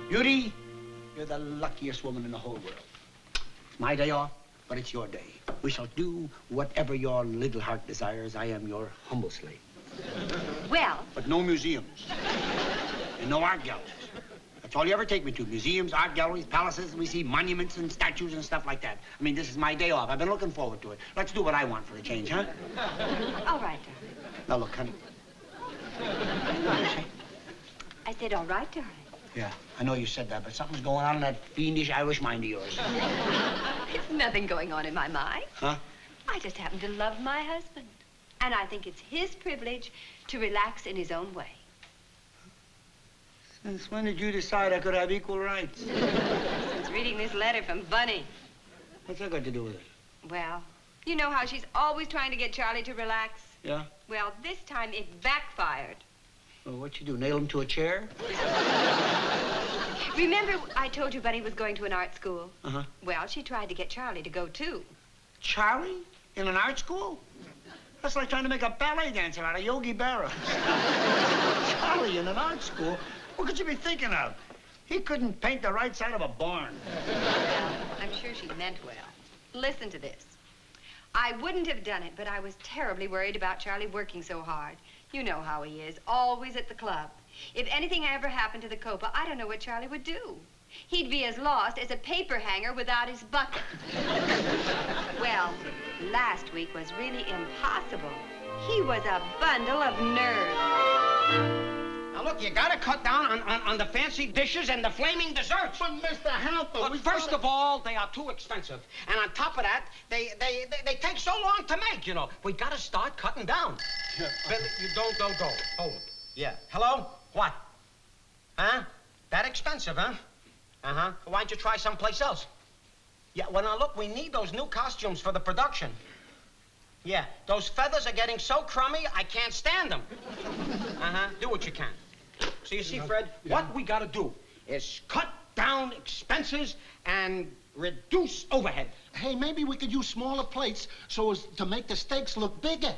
Beauty, you're the luckiest woman in the whole world. It's my day off, but it's your day. We shall do whatever your little heart desires. I am your humble slave. Well... But no museums. And no art galleries. That's all you ever take me to. Museums, art galleries, palaces, and we see monuments and statues and stuff like that. I mean, this is my day off. I've been looking forward to it. Let's do what I want for a change, huh? All right, darling. Now, look, honey. I said all right, darling. Yeah, I know you said that, but something's going on in that fiendish Irish mind of yours. There's nothing going on in my mind. Huh? I just happen to love my husband. And I think it's his privilege to relax in his own way. Since when did you decide I could have equal rights? Since reading this letter from Bunny. What's that got to do with it? Well, you know how she's always trying to get Charlie to relax? Yeah? Well, this time it backfired. Well, what'd you do, nail him to a chair? Remember I told you Bunny was going to an art school? Uh-huh. Well, she tried to get Charlie to go, too. Charlie? In an art school? That's like trying to make a ballet dancer out of Yogi Berra. Charlie in an art school? What could you be thinking of? He couldn't paint the right side of a barn. Well, I'm sure she meant well. Listen to this. I wouldn't have done it, but I was terribly worried about Charlie working so hard. You know how he is, always at the club. If anything ever happened to the Copa, I don't know what Charlie would do. He'd be as lost as a paper hanger without his bucket. Well, last week was really impossible. He was a bundle of nerves. Now, look, you gotta cut down on the fancy dishes and the flaming desserts. But, Mr. Halper, first of all, they are too expensive. And on top of that, they take so long to make, you know. We gotta start cutting down. Yeah. Billy, you don't go. Hold it. Yeah. Hello? What? Huh? That expensive, huh? Uh-huh. Why don't you try someplace else? Yeah, well, now, look, we need those new costumes for the production. Yeah, those feathers are getting so crummy, I can't stand them. Uh-huh. Do what you can. So you see, Fred, what we gotta do is cut down expenses and reduce overhead. Hey, maybe we could use smaller plates so as to make the steaks look bigger.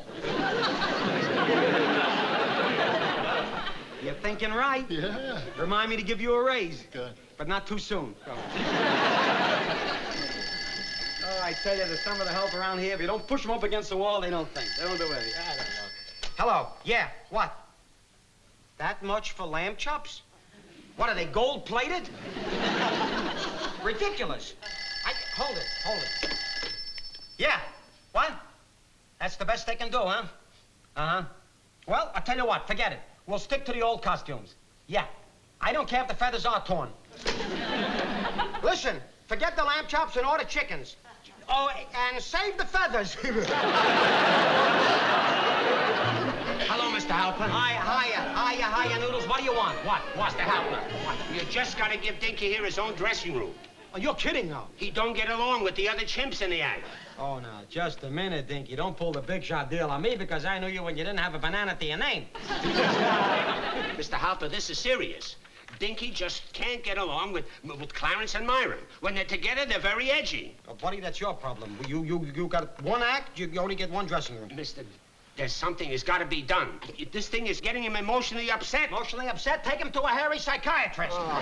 You're thinking right. Yeah. Remind me to give you a raise. Good. But not too soon. Oh, I tell you, there's some of the help around here. If you don't push them up against the wall, they don't think. They don't do anything. I don't know. Hello. Yeah, what? That much for lamb chops? What, are they gold-plated? Ridiculous. Hold it. Yeah, what? That's the best they can do, huh? Uh-huh. Well, I'll tell you what, forget it. We'll stick to the old costumes. Yeah. I don't care if the feathers are torn. Listen, forget the lamb chops and order chickens. Oh, and save the feathers. Hello, Mr. Halper. Hiya, Noodles. What do you want? What? Mr. Halper. What? You just gotta give Dinky here his own dressing room. Oh, you're kidding now. He don't get along with the other chimps in the act. Oh, now, just a minute, Dinky. Don't pull the big shot deal on me because I knew you when you didn't have a banana to your name. Mr. Halper, this is serious. Dinky just can't get along with Clarence and Myron. When they're together, they're very edgy. Oh, buddy, that's your problem. You got one act, you only get one dressing room. Mister, there's something that's got to be done. This thing is getting him emotionally upset. Emotionally upset? Take him to a hairy psychiatrist. Oh.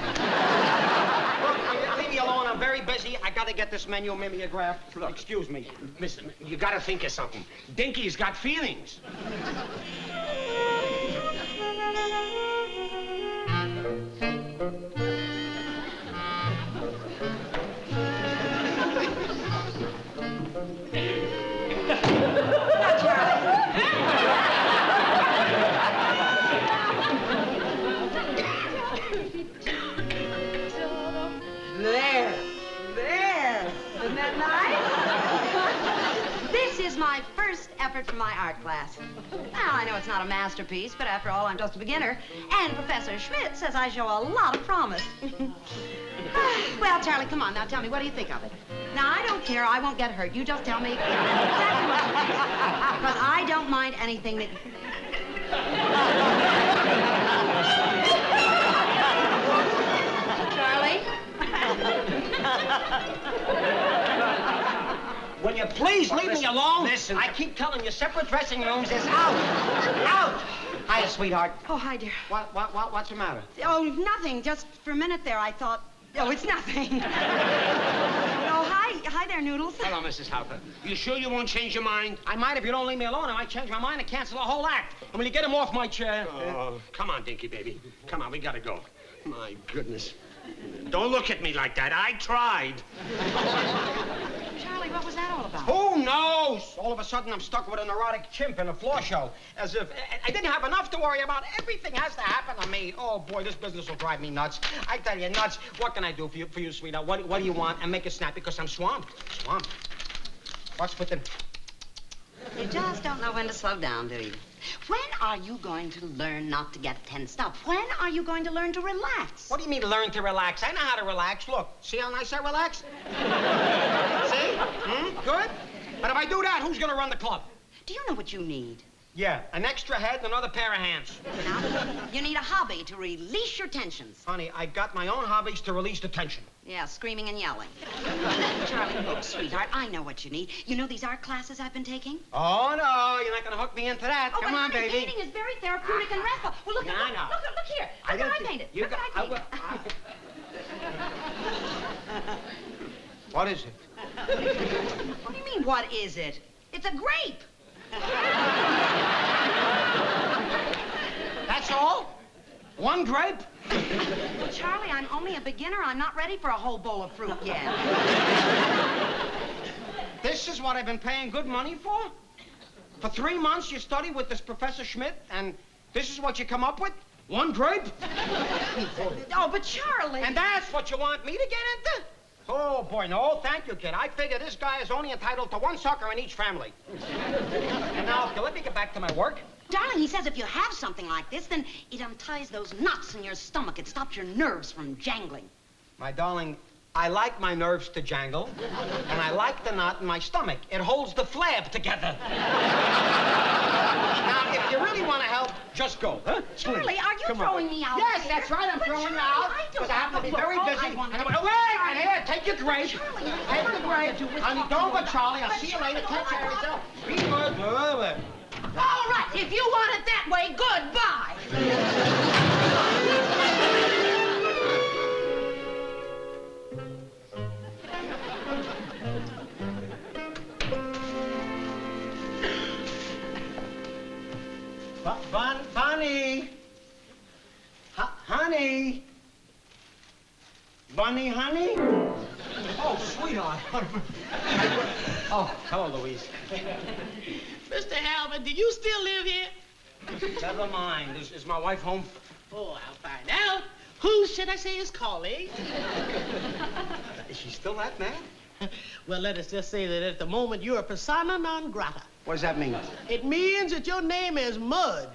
Look, leave me alone. I'm very busy. I got to get this menu mimeographed. Look, excuse me. Mister, you got to think of something. Dinky's got feelings. There. Isn't that nice? This is my first effort for my art class. Now, I know it's not a masterpiece, but after all, I'm just a beginner. And Professor Schmidt says I show a lot of promise. Well, Charlie, come on. Now, tell me, what do you think of it? Now, I don't care. I won't get hurt. You just tell me exactly what you think. Because I don't mind anything that... Charlie? Will you please leave me alone? Listen. I keep telling you, separate dressing rooms is out. Out. I Hiya, sweetheart. Oh, hi, dear. What's the matter? Oh, nothing. Just for a minute there, I thought... Oh, it's nothing. Oh, hi there, Noodles. Hello, Mrs. Harper. You sure you won't change your mind? I might if you don't leave me alone. I might change my mind and cancel the whole act. I mean, you get him off my chair. Oh, come on, Dinky, baby. Come on, we gotta go. My goodness. Don't look at me like that. I tried. Charlie, what was that all about? Who knows? All of a sudden, I'm stuck with a neurotic chimp in a floor show. As if I didn't have enough to worry about. Everything has to happen to me. Oh, boy, this business will drive me nuts. I tell you, nuts. What can I do for you, sweetheart? What do you want? And make it snap because I'm swamped. Swamped. What's with the... You just don't know when to slow down, do you? When are you going to learn not to get tensed up? When are you going to learn to relax? What do you mean learn to relax? I know how to relax. Look, see how nice I relax? See? Good? But if I do that, who's going to run the club? Do you know what you need? Yeah, an extra head and another pair of hands. Now, you need a hobby to release your tensions. Honey, I got my own hobbies to release the tension. Yeah, screaming and yelling. Charlie, look, sweetheart, I know what you need. You know these art classes I've been taking? Oh, no, you're not going to hook me into that. Oh, Come but on, honey, baby. painting is very therapeutic and restful. Well, look, Yeah, I know. look here. Look what I painted. Look what I painted. What is it? What do you mean, what is it? It's a grape. That's all? One grape? Well, Charlie, I'm only a beginner. I'm not ready for a whole bowl of fruit yet. This is what I've been paying good money for? For 3 months you study with this Professor Schmidt, and this is what you come up with? One grape? Oh, but Charlie... And that's what you want me to get into? Oh, boy, no, thank you, kid. I figure this guy is only entitled to one sucker in each family. And now, let me get back to my work. Darling, he says if you have something like this, then it unties those knots in your stomach. It stops your nerves from jangling. My darling, I like my nerves to jangle, and I like the knot in my stomach. It holds the flab together. Now, if you really want to help, just go, huh? Charlie, are you throwing me out? Yes, there? that's right, I'm But throwing you Charlie, out. I don't Because I happen to be look, very all busy. I want And to I'm do- wait, right here, take your grape. Charlie, Take the grape. Honey, don't go, Charlie. I'll see you later. Take care of yourself. Be good. All right, if you want it that way, goodbye. Bunny. Honey. Bunny, honey? Oh, sweetheart. Oh, hello, Louise. Mr. Halvin, do you still live here? Never mind. Is my wife home? Oh, I'll find out. Who should I say is calling? Is she still that mad? Well, let us just say that at the moment you're a persona non grata. What does that mean? It means that your name is Mud.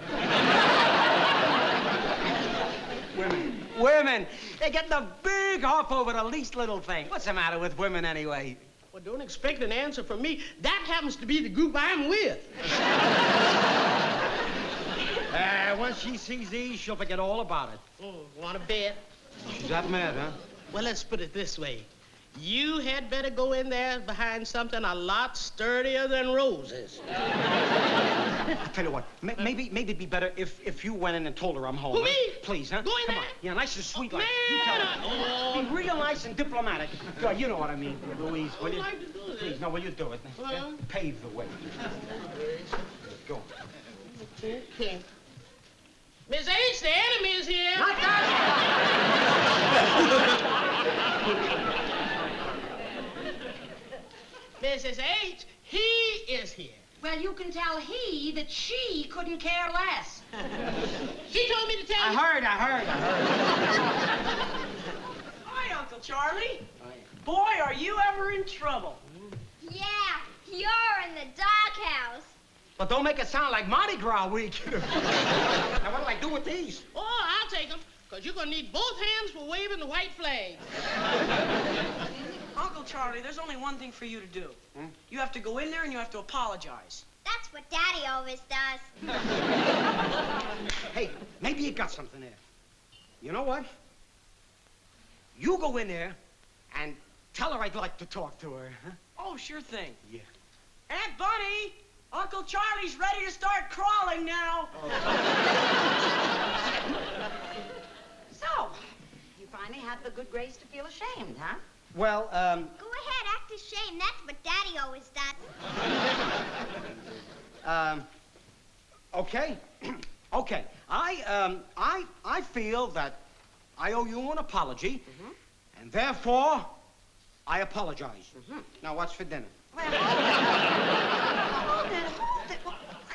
Women. They get the big off over the least little thing. What's the matter with women anyway? Well, don't expect an answer from me. That happens to be the group I'm with. Once she sees these, she'll forget all about it. Oh, want to bet? She's that mad, huh? Well, let's put it this way. You had better go in there behind something a lot sturdier than roses. I'll tell you what, maybe it'd be better if you went in and told her I'm home. Who, me? Please, huh? Go in Come there? on. Yeah, nice and sweet like. Man, You tell her. Be real nice and diplomatic. Good, you know what I mean, Louise. Will I'd you? like to do this. Please, no, will you do it? Well. Pave the way. Go. Okay. Miss H, the enemy is here. Not that! Mrs. H, he is here. Well, you can tell he that she couldn't care less. She told me to tell I you. heard. Hi, Uncle Charlie. Boy, are you ever in trouble. Yeah, you're in the doghouse. But don't make it sound like Mardi Gras week. Now, what do I do with these? Oh, I'll take them, because you're going to need both hands for waving the white flag. Uncle Charlie, there's only one thing for you to do. You have to go in there and you have to apologize. That's what Daddy always does. Hey, maybe you got something there. You know what? You go in there and tell her I'd like to talk to her, huh? Oh, sure thing. Yeah. Aunt Bunny, Uncle Charlie's ready to start crawling now. So, you finally had the good grace to feel ashamed, huh? Well, Go ahead, act ashamed. That's what Daddy always does. Okay. Okay. I feel that I owe you an apology, and therefore, I apologize. Now, what's for dinner? Well, hold it.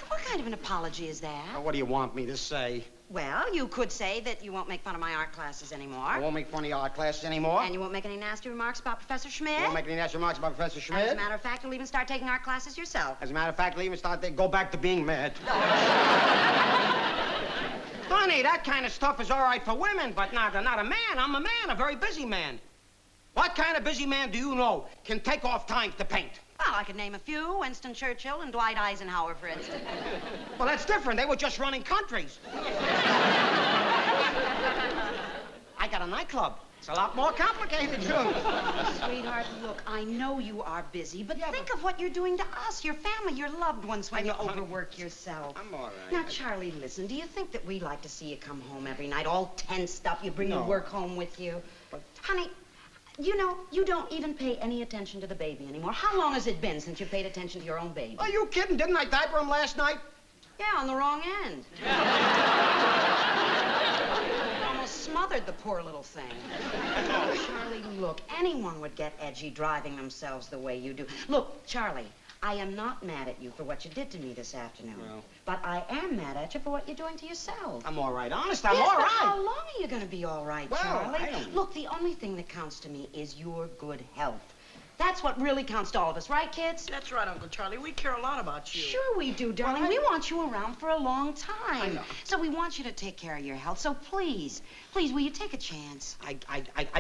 What kind of an apology is that? Now, what do you want me to say? Well, you could say that you won't make fun of my art classes anymore. I won't make fun of your art classes anymore. And you won't make any nasty remarks about Professor Schmidt. I won't make any nasty remarks about Professor Schmidt. And as a matter of fact, you'll even start taking art classes yourself. As a matter of fact, I'll even go back to being mad. Honey, that kind of stuff is all right for women, but not a man. I'm a man, a very busy man. What kind of busy man do you know can take off time to paint? Well, I could name a few. Winston Churchill and Dwight Eisenhower, for instance. Well, that's different. They were just running countries. I got a nightclub. It's a lot more complicated, too. Sweetheart, look, I know you are busy, but think of what you're doing to us, your family, your loved ones, when you overwork yourself. I'm all right. Now, Charlie, listen, do you think that we like to see you come home every night all tensed up? You bring your work home with you? But... Honey, you know, you don't even pay any attention to the baby anymore. How long has it been since you paid attention to your own baby? Are you kidding? Didn't I diaper him last night? Yeah, on the wrong end. Almost smothered the poor little thing. Oh, Charlie, look, anyone would get edgy driving themselves the way you do. Look, Charlie, I am not mad at you for what you did to me this afternoon. Well. But I am mad at you for what you're doing to yourself. I'm all right. Honest, I'm Yes, all but right. how long are you going to be all right, Well, Charlie? I don't... Look, the only thing that counts to me is your good health. That's what really counts to all of us, right, kids? That's right, Uncle Charlie. We care a lot about you. Sure we do, darling. We want you around for a long time. I know. So we want you to take care of your health. So please, will you take a chance? I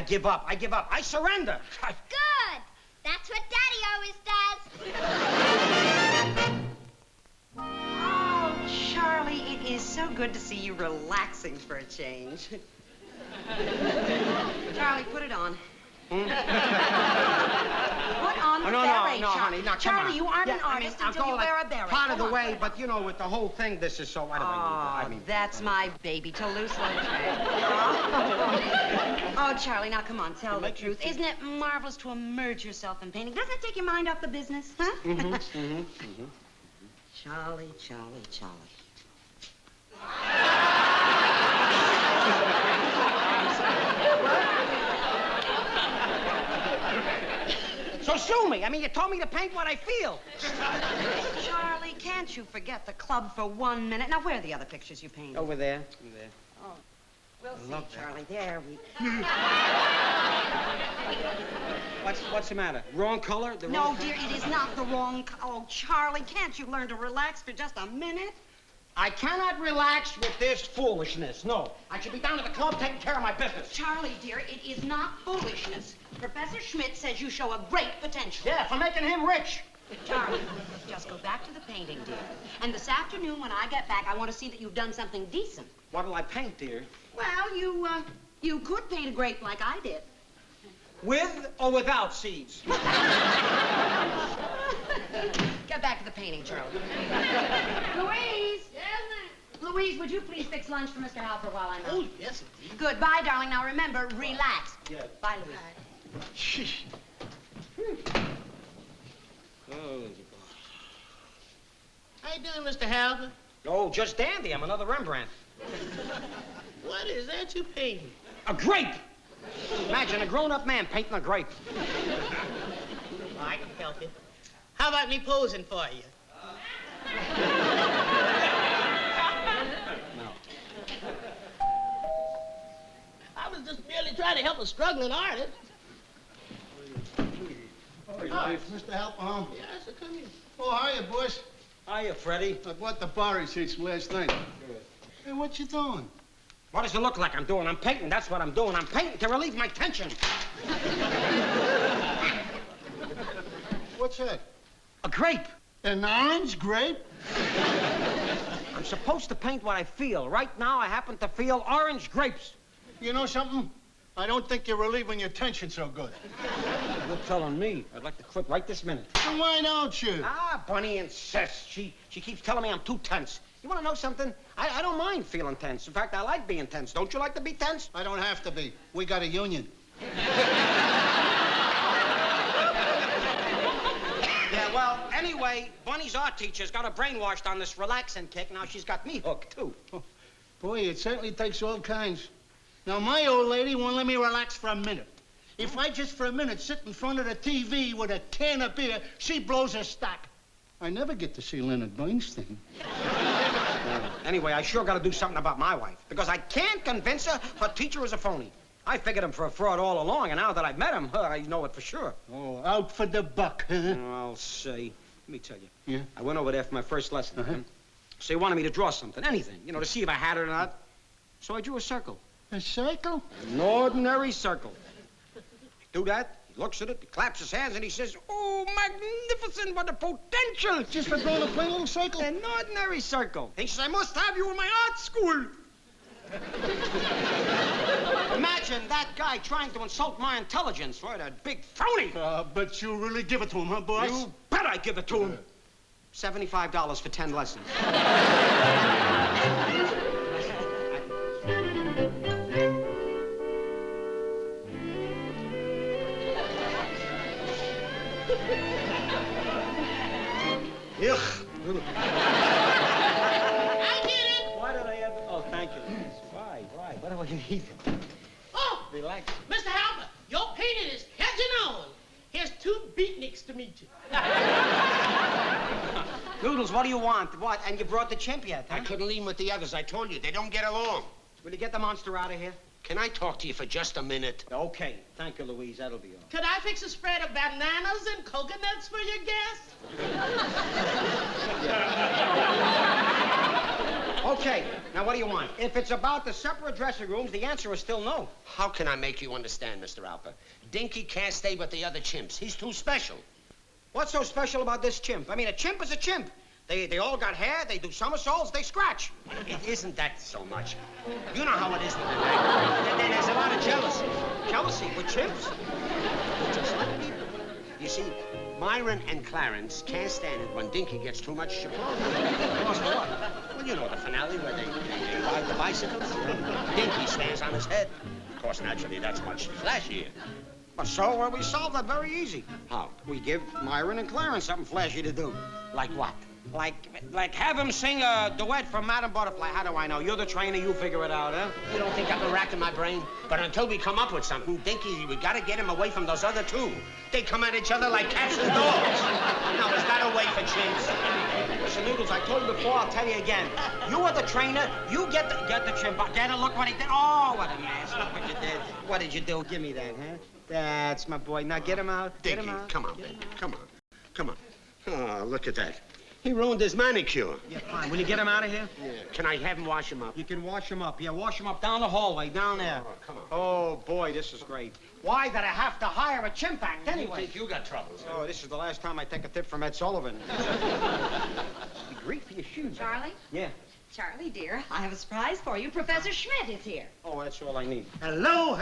give up. I give up. I surrender. Good. That's what Daddy always does. Oh, Charlie, it is so good to see you relaxing for a change. Charlie, put it on. Put on the beret, no, honey, now, come Charlie, on. you aren't an artist until you wear a beret. Part of the Come on. way, but you know, with the whole thing, this is so. What do I mean? That's my baby, Toulouse Lautrec. Oh, Charlie, now come on, tell the truth. Isn't it marvelous to immerse yourself in painting? Doesn't it take your mind off the business, huh? Charlie, Charlie, Charlie. So sue me. I mean, you told me to paint what I feel. Charlie, can't you forget the club for 1 minute? Now, where are the other pictures you painted? Over there. Oh, we'll see, Charlie. There we... What's the matter? Wrong color? No, dear, it is not the wrong... Oh, Charlie, can't you learn to relax for just a minute? I cannot relax with this foolishness. No. I should be down at the club taking care of my business. Charlie, dear, it is not foolishness. Professor Schmidt says you show a great potential. Yeah, for making him rich. Charlie, just go back to the painting, dear. And this afternoon, when I get back, I want to see that you've done something decent. What'll I paint, dear? Well, you could paint a grape like I did. With or without seeds? Get back to the painting, Charlie. Louise! Yes, ma'am. Louise, would you please fix lunch for Mr. Halper while I'm out? Oh, yes, indeed. Good. Bye, darling. Now, remember, relax. Yeah. Bye, Louise. Sheesh. Oh, How you doing, Mr. Halper? oh, just dandy. I'm another Rembrandt. What is that you painting? A grape! Imagine a grown-up man painting a grape. I can help you. How about me posing for you? No. I was just merely trying to help a struggling artist. Oh, Mr. Halper, Yes, sir, come in. Oh, how are you, boys? Hiya, Freddie. I bought the bar seats last night. Hey, what you doing? What does it look like I'm doing? I'm painting. That's what I'm doing. I'm painting to relieve my tension. What's that? A grape. An orange grape? I'm supposed to paint what I feel. Right now, I happen to feel orange grapes. You know something? I don't think you're relieving your tension so good. You're telling me. I'd like to quit right this minute. Then why don't you? Bunny insists. She keeps telling me I'm too tense. You want to know something? I don't mind feeling tense. In fact, I like being tense. Don't you like to be tense? I don't have to be. We got a union. Yeah, well, anyway, Bunny's art teacher's got her brainwashed on this relaxing kick. Now she's got me hooked, too. Oh, boy, it certainly takes all kinds. Now, my old lady won't let me relax for a minute. If I just for a minute sit in front of the TV with a can of beer, she blows her stack. I never get to see Leonard Bernstein. Anyway, I sure got to do something about my wife, because I can't convince her her teacher is a phony. I figured him for a fraud all along, and now that I've met him, I know it for sure. Oh, out for the buck, huh? I'll say. Let me tell you. Yeah? I went over there for my first lesson. So he wanted me to draw something, anything, to see if I had it or not. So I drew a circle. A circle? An ordinary circle. I do that, he looks at it, he claps his hands, and he says, "Oh, magnificent, what a potential!" Just for drawing a plain little circle? An ordinary circle. He says, "I must have you in my art school." Imagine that guy trying to insult my intelligence, right? A big phony. But you really give it to him, huh, boss? You bet I give it to him. $75 for 10 lessons. I did it! Why did I ever... Oh, thank you. Why? What do I need? Oh! Relax. Mr. Halper, your painting is catching on. Here's 2 beatniks to meet you. Noodles, what do you want? What? And you brought the chimp yet, huh? I couldn't leave him with the others. I told you, they don't get along. Will you get the monster out of here? Can I talk to you for just a minute? Okay. Thank you, Louise. That'll be all. Could I fix a spread of bananas and coconuts for your guests? Okay. Now, what do you want? If it's about the separate dressing rooms, the answer is still no. How can I make you understand, Mr. Alper? Dinky can't stay with the other chimps. He's too special. What's so special about this chimp? I mean, a chimp is a chimp. They all got hair, they do somersaults, they scratch. It isn't that so much. You know how it is with the night. And there's a lot of jealousy. Jealousy with chimps? Just like people. You see, Myron and Clarence can't stand it when Dinky gets too much chaperon. Lost what? Well, you know the finale where they ride the bicycles. Dinky stands on his head. Of course, naturally, that's much flashier. So we solved that very easy. How? We give Myron and Clarence something flashy to do. Like what? Like have him sing a duet from Madame Butterfly. How do I know? You're the trainer, you figure it out, huh? You don't think I've been racking my brain? But until we come up with something, Dinky, we gotta get him away from those other 2. They come at each other like cats and dogs. Now, is that a way for chimps? Listen, Noodles, I told you before, I'll tell you again. You are the trainer, you get the chimp out. Dad, look what he did. Oh, what a mess. Look what you did. What did you do? Give me that, huh? That's my boy. Now get him out. Get Dinky, him out. come on, baby. Come on. Oh, look at that. He ruined his manicure. Yeah, fine. Will you get him out of here? Yeah. Can I have him wash him up? You can wash him up. Yeah, wash him up down the hallway, down there. Oh, come on. Oh, boy, this is great. Why did I have to hire a chimp act anyway? You think you got troubles? Oh, this is the last time I take a tip from Ed Sullivan. Be great for your shoes. Charlie? Yeah. Charlie, dear, I have a surprise for you. Professor Schmidt is here. Oh, that's all I need. Hello.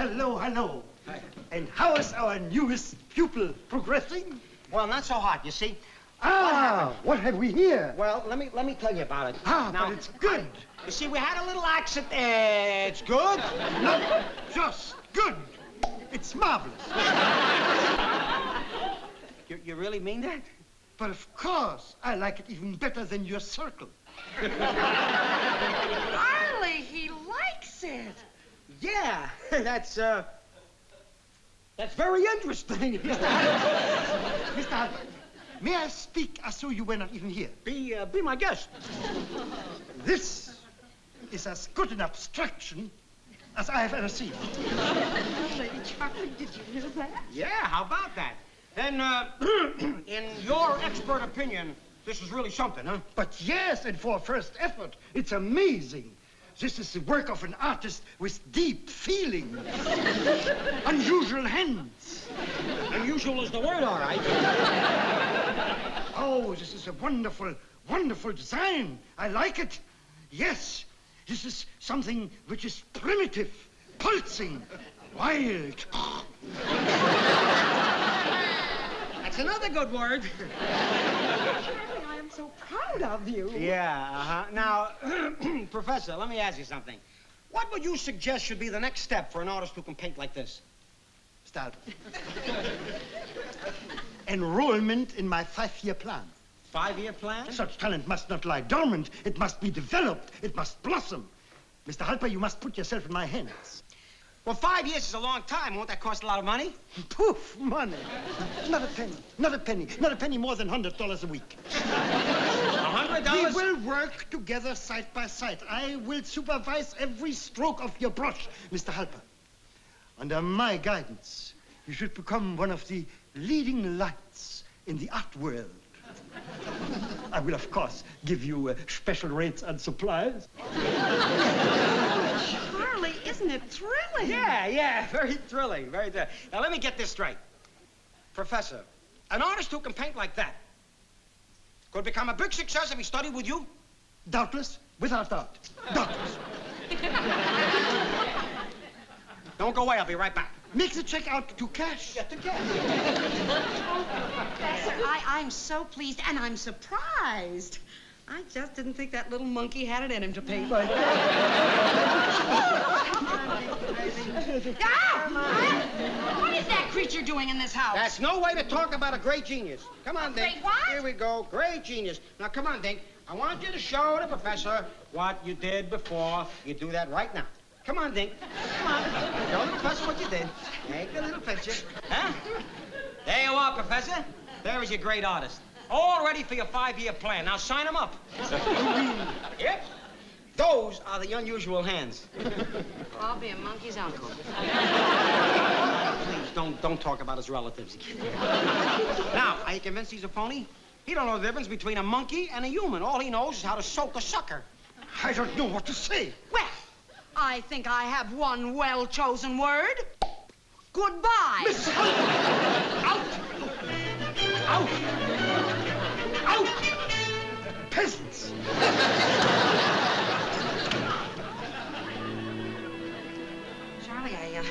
Hi. And how is our newest pupil progressing? Well, not so hot, you see. What have we here? Well, let me tell you about it. But it's good. You see, we had a little accident. It's good. Not just good. It's marvelous. You really mean that? But of course, I like it even better than your circle. Charlie, he likes it. Yeah, that's very interesting. Mr. Halper, may I speak as though you were not even here? Be my guest. This is as good an abstraction as I have ever seen. Lady Charlie, did you know that? Yeah, how about that? Then, in your expert opinion, this is really something, huh? But yes, and for a first effort, it's amazing. This is the work of an artist with deep feeling. Unusual hands. Unusual is the word, all right. Oh, this is a wonderful, wonderful design. I like it. Yes, this is something which is primitive, pulsing, wild. That's another good word. Charlie, I am so proud of you. Yeah, uh-huh. Now, Professor, let me ask you something. What would you suggest should be the next step for an artist who can paint like this? Start. Enrollment in my 5-year plan. 5-year plan? Such talent must not lie dormant. It must be developed. It must blossom. Mr. Halper, you must put yourself in my hands. Well, 5 years is a long time. Won't that cost a lot of money? Poof, money. Not a penny. Not a penny. Not a penny more than $100 a week. $100? We will work together side by side. I will supervise every stroke of your brush, Mr. Halper. Under my guidance, you should become one of the leading lights in the art world. I will, of course, give you special rates on supplies. Charlie, isn't it thrilling? Yeah, very thrilling, very thrilling. Now, let me get this straight. Professor, an artist who can paint like that could become a big success if he studied with you? Doubtless, without doubt. Doubtless. Don't go away, I'll be right back. Make the check out to cash. Yeah, to cash. Professor, I'm so pleased, and I'm surprised. I just didn't think that little monkey had it in him to paint. What is that creature doing in this house? That's no way to talk about a great genius. Come on, Dink. Great what? Here we go. Great genius. Now, come on, Dink. I want you to show the professor what you did before. You do that right now. Come on, Dink. Come on. Show the professor what you did. Take a little picture. Huh? There you are, Professor. There is your great artist. All ready for your 5-year plan. Now sign him up. Yep. Those are the unusual hands. I'll be a monkey's uncle. Please, don't talk about his relatives. Now, are you convinced he's a phony? He don't know the difference between a monkey and a human. All he knows is how to soak a sucker. I don't know what to say. Well, I think I have one well-chosen word. Goodbye. Miss Halper! Out! Out! Out! Peasants! Charlie, I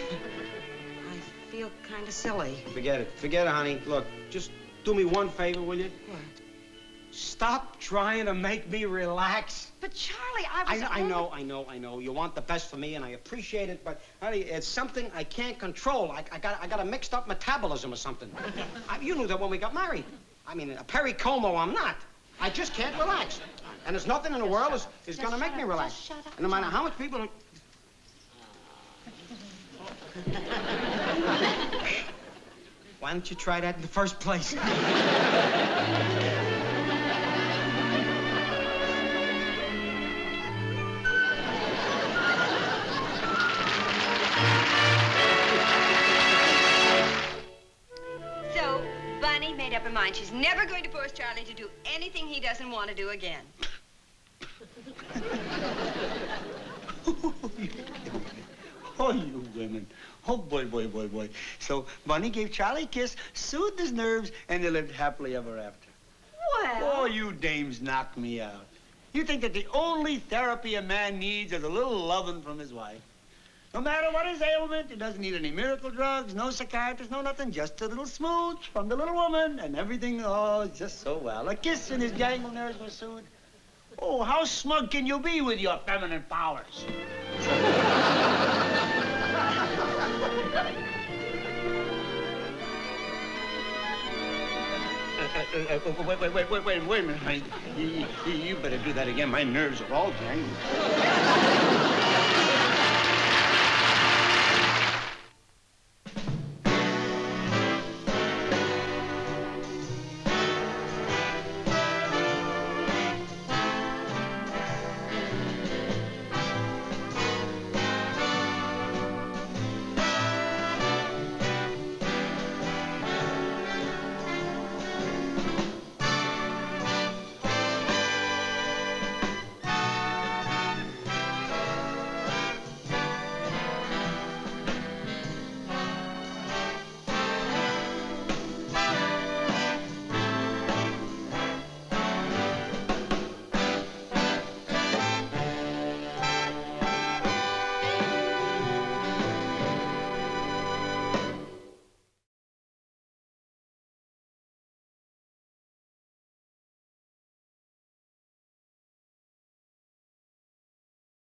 feel kind of silly. Forget it. Forget it, honey. Look, just do me one favor, will you? What? Stop trying to make me relax. But Charlie, I was I know. You want the best for me, and I appreciate it, but, honey, it's something I can't control. I got a mixed up metabolism or something. You knew that when we got married. I mean, a pericomo I'm not. I just can't relax. And there's nothing in the world is going to make me relax. Just shut up, And no matter how much people are... Why didn't you try that in the first place? So, Bunny made up her mind she's never going to force Charlie to do anything he doesn't want to do again. Oh, you women. Oh, boy. So Bunny gave Charlie a kiss, soothed his nerves, and they lived happily ever after. Well... Oh, you dames knock me out. You think that the only therapy a man needs is a little loving from his wife. No matter what his ailment, he doesn't need any miracle drugs, no psychiatrist, no nothing, just a little smooch from the little woman, and everything, oh, just so well. A kiss and his jangled nerves were soothed. Oh, how smug can you be with your feminine powers? Wait a minute. You better do that again. My nerves are all jangled.